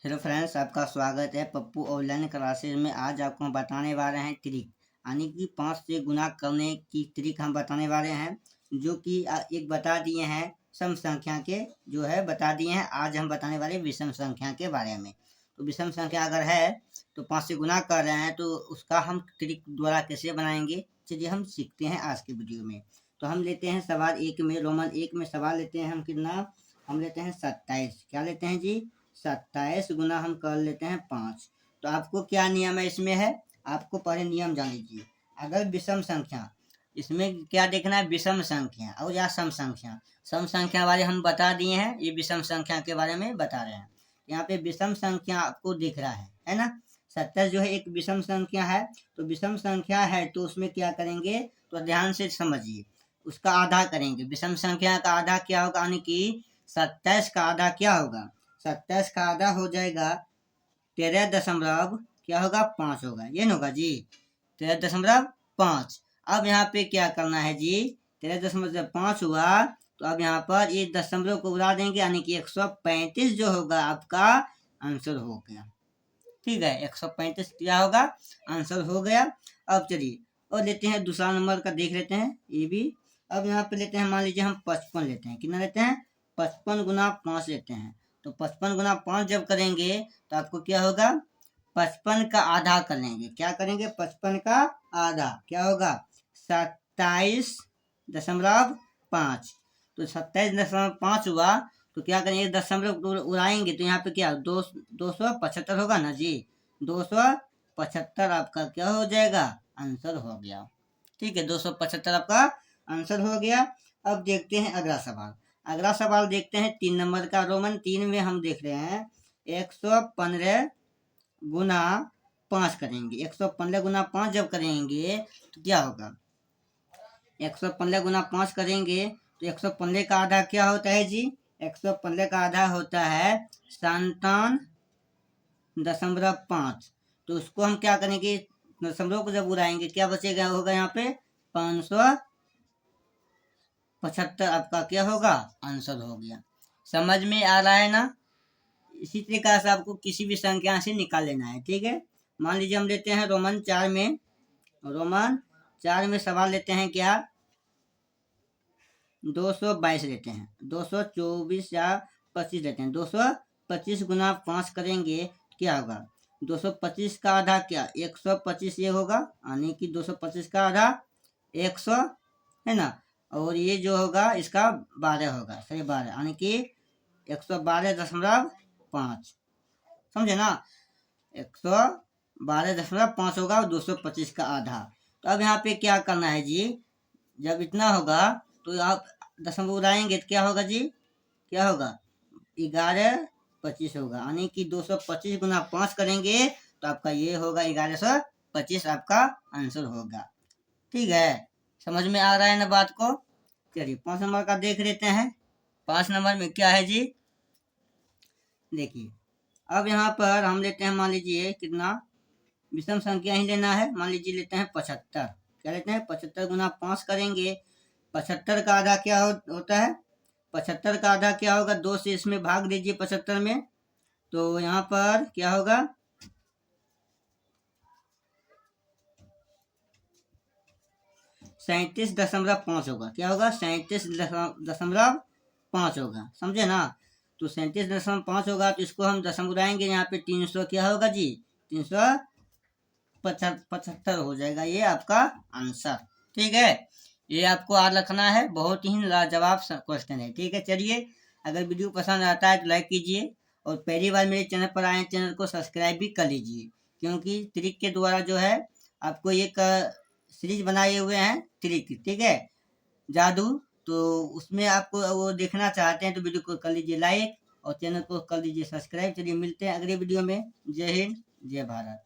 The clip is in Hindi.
हेलो फ्रेंड्स, आपका स्वागत है पप्पू ऑनलाइन क्लासेज में। आज आपको हम बताने वाले हैं ट्रिक, यानी कि 5 से गुना करने की ट्रिक हम बताने वाले हैं, जो कि एक बता दिए हैं सम संख्या के, जो है बता दिए हैं। आज हम बताने वाले विषम संख्या के बारे में। तो विषम संख्या अगर है तो 5 से गुना कर रहे हैं, तो उसका हम ट्रिक द्वारा कैसे बनाएंगे, चलिए हम सीखते हैं आज के वीडियो में। तो हम लेते हैं सवाल 1 में, रोमन 1 में सवाल लेते हैं हम कितना, हम लेते हैं 27। क्या लेते हैं जी? 27 गुना हम कर लेते हैं 5। तो आपको क्या नियम है इसमें है, आपको पहले नियम जान लीजिए। अगर विषम संख्या, इसमें क्या देखना है, विषम संख्या और या सम संख्या। सम संख्या वाले हम बता दिए हैं, ये विषम संख्या के बारे में बता रहे हैं। यहाँ पे विषम संख्या आपको दिख रहा है ना। 27 जो है एक विषम संख्या है। तो विषम संख्या है तो उसमें क्या करेंगे, तो ध्यान से समझिए। उसका आधा करेंगे। विषम संख्या का आधा क्या होगा, यानी कि 27 का आधा क्या होगा, 27 का आधा हो जाएगा 13 दशमलव क्या होगा, 5 होगा। ये ना होगा जी, 13.5। अब यहाँ पे क्या करना है जी, 13.5 हुआ तो अब यहाँ पर ये दशमलव को उड़ा देंगे, यानी कि 135 जो होगा आपका आंसर हो गया। ठीक है, 135 क्या होगा, आंसर हो गया। अब चलिए और लेते हैं दूसरा नंबर का, देख लेते हैं ये भी। अब यहाँ पे लेते हैं, मान लीजिए हम 55 लेते हैं। कितना लेते हैं? 55 गुना 5 लेते हैं। तो 55 गुना 5 जब करेंगे तो आपको क्या होगा, 55 का आधा कर लेंगे। क्या करेंगे, 55 का आधा क्या होगा, 27.5। तो 27.5 हुआ तो क्या करेंगे, दशमलव उड़ाएंगे तो यहाँ पे क्या 275 होगा ना जी। 275 आपका क्या हो जाएगा, आंसर हो गया। ठीक है, 275 आपका आंसर हो गया। अब देखते हैं अगला सवाल। अगला सवाल देखते हैं 3 नंबर का। रोमन 3 में हम देख रहे हैं 115 गुना 5 करेंगे। 115 गुना 5 जब करेंगे तो क्या होगा, 115 गुना 5 करेंगे तो 115 का आधा क्या होता है जी, 115 का आधा होता है 57.5। तो उसको हम क्या करेंगे, दशमलव को जब उड़ाएंगे क्या बचेगा, होगा यहाँ पे 575 आपका क्या होगा, आंसर हो गया। समझ में आ रहा है ना। इसी तरीके से आपको किसी भी संख्या से निकाल लेना है। ठीक है, मान लीजिए हम लेते हैं रोमन 4 में, रोमन 4 में सवाल लेते हैं क्या, 222 लेते हैं। 224 या 25 लेते हैं। 225 गुना 5 करेंगे क्या होगा, 225 का आधा क्या, 125 ये होगा, यानी कि 225 का आधा 100 है ना। और ये जो होगा इसका 12 होगा, सही 12, यानी कि 112.5। समझे ना, 112.5 होगा और 225 का आधा। तो अब यहाँ पे क्या करना है जी, जब इतना होगा तो आप दशमलव उड़ाएंगे तो क्या होगा जी, क्या होगा 1125 होगा, यानी कि 225 गुना 5 करेंगे तो आपका ये होगा 1125 आपका आंसर होगा। ठीक है, समझ में आ रहा है ना बात को। चलिए 5 नंबर का देख लेते हैं। 5 नंबर में क्या है जी, देखिए अब यहाँ पर हम लेते हैं, मान लीजिए कितना, विषम संख्या ही लेना है। मान लीजिए लेते हैं 75। क्या लेते हैं, 75 गुना 5 करेंगे। 75 का आधा क्या होता है, 75 का आधा क्या होगा, 2 से इसमें भाग दीजिए 75 में, तो यहाँ पर क्या होगा, 37.5 होगा। क्या होगा, 37.5 होगा। समझे ना। तो 37.5 होगा तो इसको हम दशमलव उड़ाएंगे, यहाँ पे 300 क्या होगा जी, 375 हो जाएगा ये आपका आंसर। ठीक है, ये आपको याद रखना है, बहुत ही लाजवाब क्वेश्चन है। ठीक है, चलिए अगर वीडियो पसंद आता है तो लाइक कीजिए, और पहली बार मेरे चैनल पर आए चैनल को सब्सक्राइब भी कर लीजिए, क्योंकि ट्रिक के द्वारा जो है आपको एक सीरीज बनाए हुए हैं ट्रिक। ठीक है, जादू। तो उसमें आपको वो देखना चाहते हैं तो वीडियो को कर लीजिए लाइक और चैनल को कर लीजिए सब्सक्राइब। चलिए मिलते हैं अगले वीडियो में। जय हिंद, जय भारत।